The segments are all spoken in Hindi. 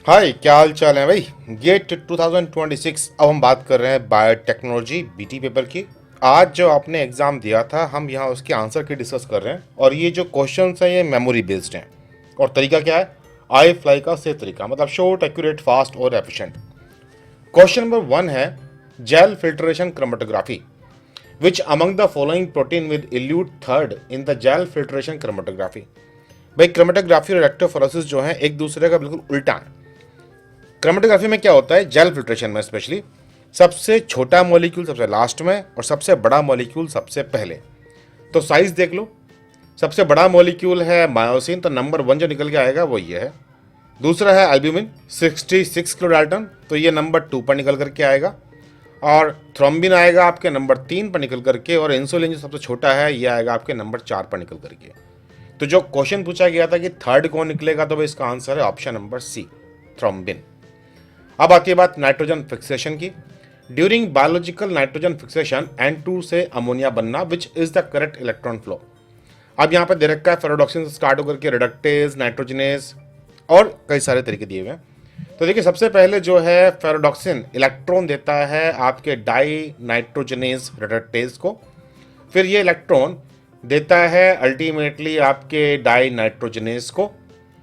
हाय, क्या हाल चाल है भाई। गेट 2026। अब हम बात कर रहे हैं बायोटेक्नोलॉजी बीटी पेपर की। आज जो आपने एग्ज़ाम दिया था, हम यहाँ उसके आंसर की डिस्कस कर रहे हैं। और ये जो क्वेश्चंस हैं ये मेमोरी बेस्ड हैं। और तरीका क्या है? आई फ्लाई का से तरीका, मतलब शॉर्ट, एक्यूरेट, फास्ट और एफिशिएंट। क्वेश्चन नंबर 1 है gel filtration chromatography. Which among the following protein with elute third in the gel filtration chromatography. भाई, क्रोमेटोग्राफी और इलेक्ट्रोफोरेसिस जो है एक दूसरे का बिल्कुल उल्टा है। क्रोमेटोग्राफी में क्या होता है, जेल फिल्ट्रेशन में स्पेशली सबसे छोटा मॉलिक्यूल सबसे लास्ट में और सबसे बड़ा मॉलिक्यूल सबसे पहले। तो साइज देख लो, सबसे बड़ा मॉलिक्यूल है मायोसिन, तो नंबर 1 जो निकल के आएगा वो ये है। दूसरा है एल्ब्यूमिन 66 किलो डाल्टन, तो ये नंबर 2 पर निकल करके आएगा। और थ्रोम्बिन आएगा आपके नंबर 3 पर निकल करके, और इंसुलिन जो सबसे छोटा है ये आएगा आपके नंबर 4 पर निकल करके। तो जो क्वेश्चन पूछा गया था कि थर्ड कौन निकलेगा, तो इसका आंसर है ऑप्शन नंबर सी, थ्रोम्बिन। अब आती है बात नाइट्रोजन फिक्सेशन की। During biological nitrogen fixation N2 से अमोनिया बनना, which is the correct electron flow. अब यहाँ पे दे रखा है फेरोडॉक्सिन से स्टार्ट होकर के रिडक्टेज, नाइट्रोजनेज और कई सारे तरीके दिए हुए हैं। तो देखिए, सबसे पहले जो है फेरोडॉक्सिन इलेक्ट्रॉन देता है आपके डाई नाइट्रोजनेज रिडक्टेज को। फिर ये इलेक्ट्रॉन देता है अल्टीमेटली आपके डाई नाइट्रोजनेज को,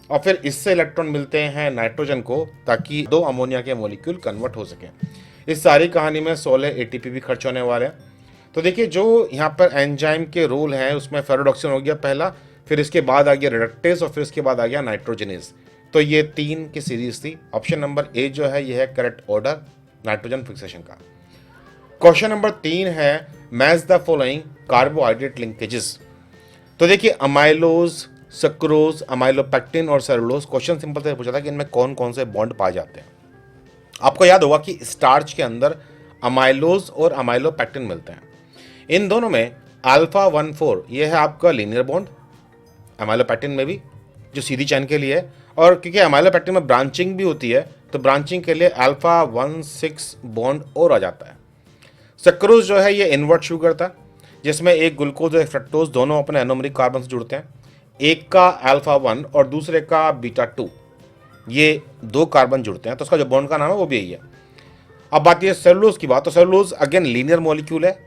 और फिर इससे इलेक्ट्रॉन मिलते हैं नाइट्रोजन को, ताकि 2 अमोनिया के मॉलिक्यूल कन्वर्ट हो सके। इस सारी कहानी में 16 एटीपी भी खर्च होने वाले हैं। तो देखिए, जो यहाँ पर एंजाइम के रोल हैं उसमें फेरोडॉक्सिन हो गया पहला, फिर इसके बाद आ गया रिडक्टेज और फिर इसके बाद आ गया नाइट्रोजनेज। तो ये 3 की सीरीज थी। ऑप्शन नंबर ए जो है ये है करेक्ट ऑर्डर नाइट्रोजन फिक्सेशन का। क्वेश्चन नंबर 3 है match the following carbohydrate linkages. तो देखिए, अमाइलोज, सक्रोज, अमाइलोपेक्टिन और सेलुलोज। क्वेश्चन सिंपल से पूछा था कि इनमें कौन कौन से बॉन्ड पाए जाते हैं। आपको याद होगा कि स्टार्च के अंदर अमाइलोज और अमाइलोपेक्टिन मिलते हैं। इन दोनों में अल्फा 1,4 ये है आपका लीनियर बॉन्ड, अमाइलोपेक्टिन में भी जो सीधी चैन के लिए है। और क्योंकि अमाइलोपेक्टिन में ब्रांचिंग भी होती है, तो ब्रांचिंग के लिए अल्फा 1,6 बॉन्ड और आ जाता है। सक्रोज जो है ये इन्वर्ट शुगर था, जिसमें एक ग्लूकोज और एक फ्रक्टोज दोनों अपने एनोमरिक कार्बन से जुड़ते हैं। एक का अल्फा 1 और दूसरे का बीटा 2, ये 2 कार्बन जुड़ते हैं, तो उसका जो बॉन्ड का नाम है वो भी यही है। अब बात है सेलुलोज की बात, तो सेलुलोज अगेन लीनियर मॉलिक्यूल है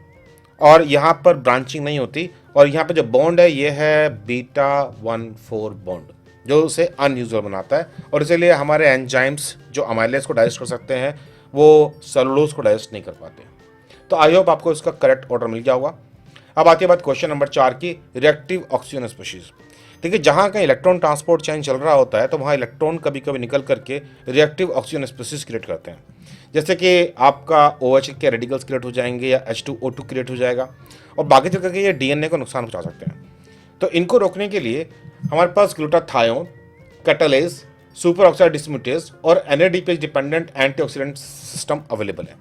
और यहाँ पर ब्रांचिंग नहीं होती, और यहाँ पे जो बॉन्ड है ये है बीटा 1,4 बॉन्ड, जो उसे अनयूजुअल बनाता है। और इसीलिए हमारे एंजाइम्स जो अमाइलेज को डाइजेस्ट कर सकते हैं वो सेलुलोज को डाइजेस्ट नहीं कर पाते। तो आई होप आपको इसका करेक्ट ऑर्डर मिल गया होगा। अब आती है बात क्वेश्चन नंबर 4 की, रिएक्टिव ऑक्सीजन स्पीशीज। देखिए, जहाँ कहीं इलेक्ट्रॉन ट्रांसपोर्ट चैन चल रहा होता है तो वहाँ इलेक्ट्रॉन कभी कभी निकल करके रिएक्टिव ऑक्सीजन स्पीशीज क्रिएट करते हैं। जैसे कि आपका OH के रेडिकल्स क्रिएट हो जाएंगे या H2O2 क्रिएट हो जाएगा, और बाकी चल करके ये DNA को नुकसान पहुँचा सकते हैं। तो इनको रोकने के लिए हमारे पास glutathione, catalase, superoxide dismutase और NADPH dependent antioxidant system available है।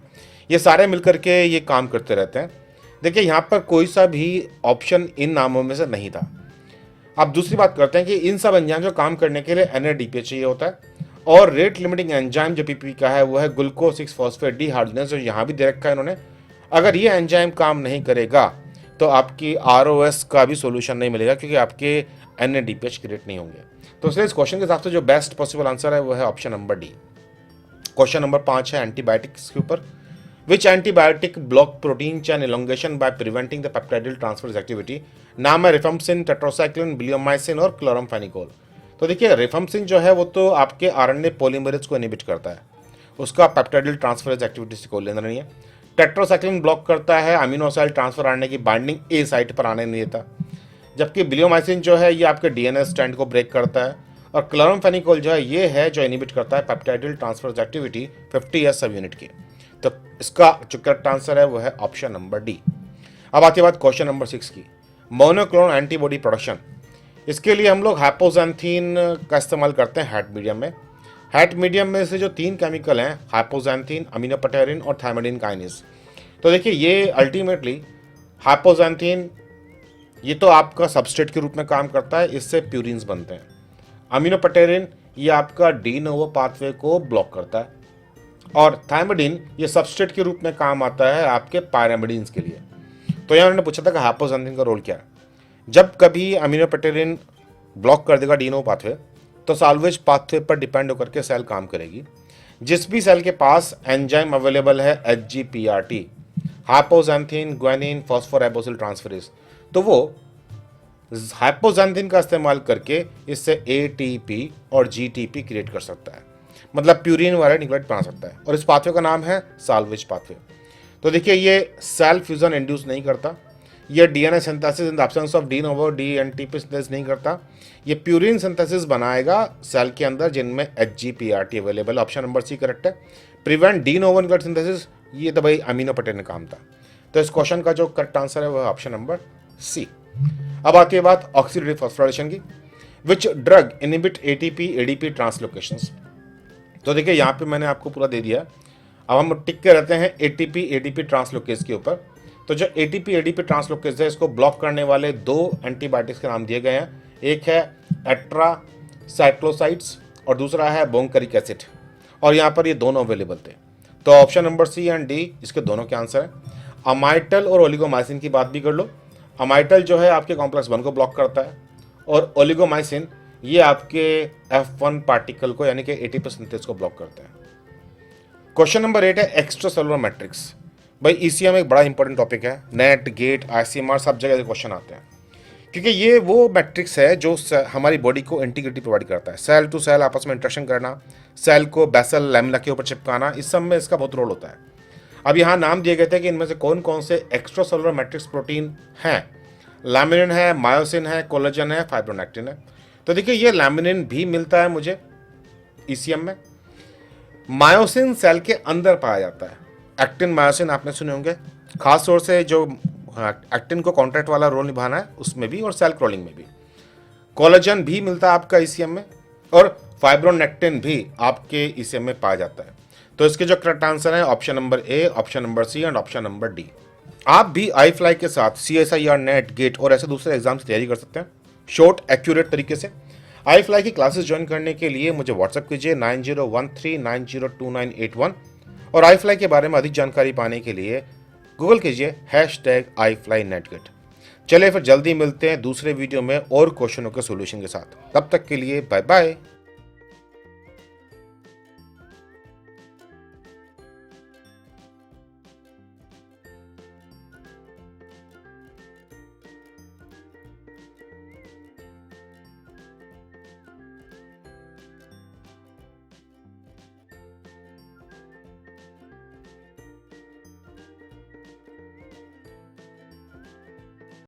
ये सारे मिलकर के ये काम करते रहते हैं। देखिए, यहाँ पर कोई सा भी ऑप्शन इन नामों में से नहीं था। अब दूसरी बात करते हैं कि इन सब एंजाइम जो काम करने के लिए NADPH चाहिए होता है, और रेट लिमिटिंग एंजाइम जो PP का है वो है ग्लूकोज 6 फॉस्फेट डिहाइड्रोजनेज, जो यहाँ भी दे रखा है इन्होंने। अगर ये एंजाइम काम नहीं करेगा तो आपकी ROS का भी सोल्यूशन नहीं मिलेगा, क्योंकि आपके NADPH क्रिएट नहीं होंगे। तो इसलिए इस क्वेश्चन के हिसाब से जो बेस्ट पॉसिबल आंसर है वो है option number D. Question number 5 है एंटीबायोटिक्स के ऊपर। Which antibiotic block protein chain elongation by preventing the peptidyl transferase activity? नाम है रिफम्सिन, टेट्रासाइक्लिन, ब्लियोमाइसिन और क्लोरामफेनिकोल। तो देखिए, रिफम्सिन जो है वो तो आपके RNA पॉलीमरेज को इनहिबिट करता है, उसका पेप्टाइडिल ट्रांसफरेज एक्टिविटी से कोई लेना नहीं है। टेट्रासाइक्लिन ब्लॉक करता है अमीनो साइड ट्रांसफर RNA की बाइंडिंग A साइट पर आने नहीं देता, जबकि ब्लियोमाइसिन जो है ये आपके DNA स्ट्रैंड को ब्रेक करता है, और क्लोरामफेनिकोल जो है ये है जो इनहिबिट करता है पेप्टाइडिल ट्रांसफरेज एक्टिविटी 50S सब यूनिट की। तो इसका जो करेक्ट आंसर है वो है ऑप्शन नंबर डी। अब आती है बात क्वेश्चन नंबर 6 की, मोनोक्लोनल एंटीबॉडी प्रोडक्शन। इसके लिए हम लोग हाइपोजैंथीन का इस्तेमाल करते हैं हैट मीडियम में। हैट मीडियम में से जो 3 केमिकल हैं, हाइपोजैंथीन, अमीनोपटेरिन और थायमिडिन काइनेज। तो देखिए, ये अल्टीमेटली हाइपोजैंथीन ये तो आपका सबस्ट्रेट के रूप में काम करता है, इससे प्यूरिन्स बनते हैं। अमीनोपटेरिन ये आपका डी नोवो पाथवे को ब्लॉक करता है, और थायमिडिन ये सबस्ट्रेट के रूप में काम आता है आपके पायरामिडिन्स के लिए। तो यहाँ उन्होंने पूछा था कि हाइपोजैंथीन का रोल क्या है। जब कभी अमीनोपेटेरिन ब्लॉक कर देगा डी नोवो पाथवे, तो साल्वेज पाथवे पर डिपेंड होकर के सेल काम करेगी। जिस भी सेल के पास एंजाइम अवेलेबल है HGPRT, हाइपोजेंथिन ग्वानिन फॉस्फोराइबोसिल ट्रांसफरेज, तो वो हाइपोजेंथिन का इस्तेमाल करके इससे ATP और GTP क्रिएट कर सकता है, मतलब प्यूरिन वाला न्यूक्लियोटाइड बना सकता है, और इस पाथवे का नाम है साल्वेज पाथवे। तो देखिए ये सेल फ्यूजन इंड्यूस नहीं करता, ये DNA synthesis in the absence of de novo DNTP synthesis नहीं करता, ये प्यूरिन सिंथेसिस बनाएगा सेल के अंदर जिनमें HGPRT available. Option number C correct है। Prevent de novo nucleotide synthesis, ये तो भाई अमीनो पटेल ने काम था। तो इस क्वेश्चन का जो करेक्ट आंसर है वह ऑप्शन नंबर सी। अब आती है बात ऑक्सीडेटिव फॉस्फोराइलेशन की। Which drug inhibit ATP ADP ट्रांसलोकेशंस। तो देखिए यहाँ पे मैंने आपको पूरा दे दिया। अब हम टिक के रहते हैं ATP ADP ट्रांसलोकेज के ऊपर। तो जो ATP ADP ट्रांसलोकेज है इसको ब्लॉक करने वाले 2 एंटीबायोटिक्स के नाम दिए गए हैं। एक है एट्रासाइक्लोसाइड्स और दूसरा है बोंकरिक एसिड, और यहाँ पर ये दोनों अवेलेबल थे। तो option number C and D इसके दोनों के आंसर हैं। अमाइटल और ओलिगोमाइसिन की बात भी कर लो। अमाइटल जो है आपके कॉम्प्लेक्स 1 को ब्लॉक करता है, और ओलिगोमाइसिन ये आपके F1 पार्टिकल को यानी कि ATP सिंथेसिस को ब्लॉक करता है। क्वेश्चन नंबर 8 है एक्स्ट्रा सेलुलर मैट्रिक्स। भाई ECM एक बड़ा इंपॉर्टेंट टॉपिक है, नेट गेट ICMR सब जगह से क्वेश्चन आते हैं, क्योंकि ये वो मैट्रिक्स है जो हमारी बॉडी को इंटीग्रिटी प्रोवाइड करता है। सेल टू सेल आपस में इंटरेक्शन करना, सेल को बेसल लैमिना के ऊपर चिपकाना, इस सब में इसका बहुत रोल होता है। अब यहाँ नाम दिए गए थे कि इनमें से कौन कौन से एक्स्ट्रा सेलुलर मैट्रिक्स प्रोटीन हैं। लैमिनिन है, मायोसिन है, कोलेजन है, फाइब्रोनेक्टिन है। तो देखिए ये लैमिनिन भी मिलता है मुझे ECM में। मायोसिन सेल के अंदर पाया जाता है। एक्टिन मायोसिन आपने सुने होंगे, खास तौर से जो एक्टिन को कॉन्ट्रैक्ट वाला रोल निभाना है उसमें भी, और सेल क्रॉलिंग में भी। कोलेजन भी मिलता है आपका ECM में, और फाइब्रोनेक्टिन भी आपके ECM में पाया जाता है। तो इसके जो करेक्ट आंसर है option number A, option number C and option number D. आप भी iFly के साथ CSIR नेट गेट और ऐसे दूसरे एग्जाम की तैयारी कर सकते हैं शॉर्ट एक्यूरेट तरीके से। iFly की क्लासेस ज्वाइन करने के लिए मुझे व्हाट्सएप कीजिए 9013902981, और iFly के बारे में अधिक जानकारी पाने के लिए गूगल कीजिए #iFlyNetGet। चलिए फिर जल्दी मिलते हैं दूसरे वीडियो में और क्वेश्चनों के सोल्यूशन के साथ। तब तक के लिए बाय बाय।